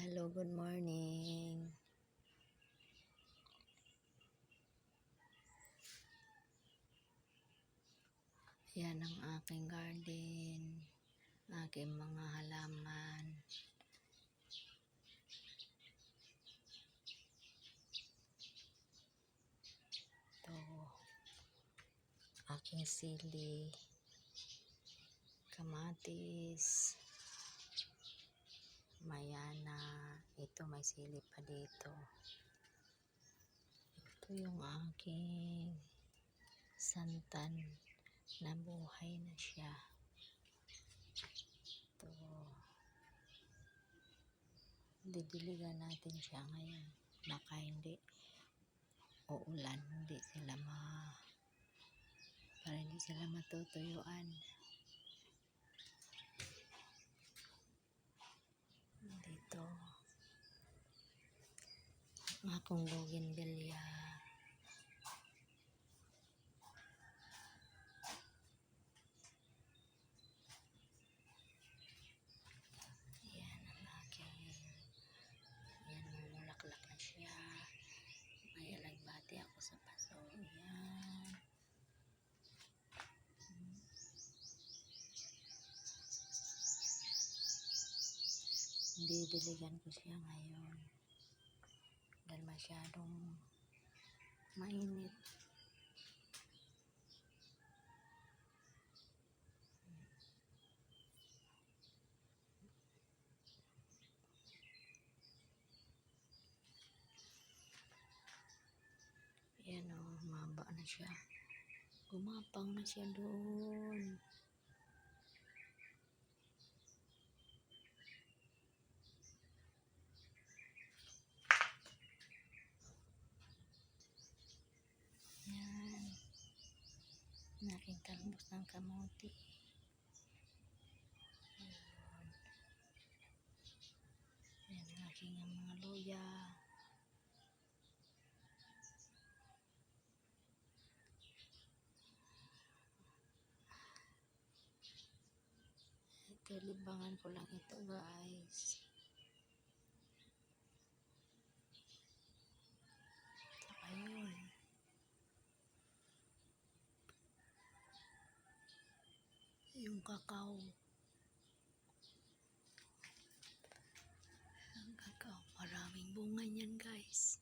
Hello, good morning. Yan ang aking garden, aking mga halaman. Ito, aking sili, kamatis, mayana. Ito, may sili pa dito. Ito yung aking santan na buhay na siya. Ito, didiligan natin siya ngayon. Baka hindi uulan, para hindi sila matutuyuan. Dito, akong bougainvillea. Yan ang aking, yan, mulaklak na siya. May alagbati ako sa paso. Yan. Didiligan ko siya ngayon dahil masyadong mainit. Yan o, maba na siya. Gumapang na siya doon. Yan. Naking talbos ng kamote. Yan ang aking mga luya. Ito, libangan ko lang ito, guys. Saka yun. Yung kakao. Ang kakao. Maraming bunga niyan, guys.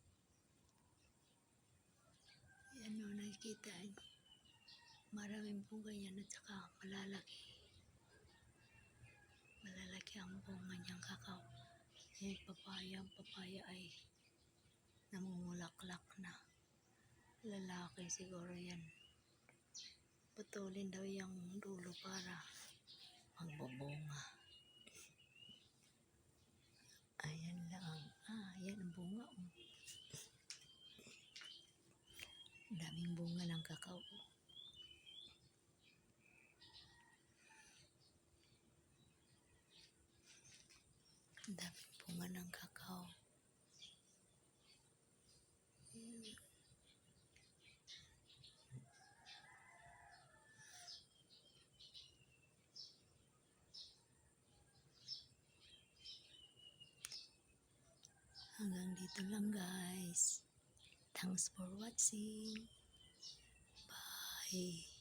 Yan o, nakikita niyo. Maraming bunga yan at saka malalaki. Malalaki ang bunga niyang kakao. Yung papaya, ang papaya ay namumulaklak na. Lalaki siguro yan. Putulin daw yung dulo para magbubunga. Ayan lang. Ayan ang bunga. Daming bunga ng kakao. Daming bunga ng kakao. Hanggang dito lang, guys. Thanks for watching. Bye.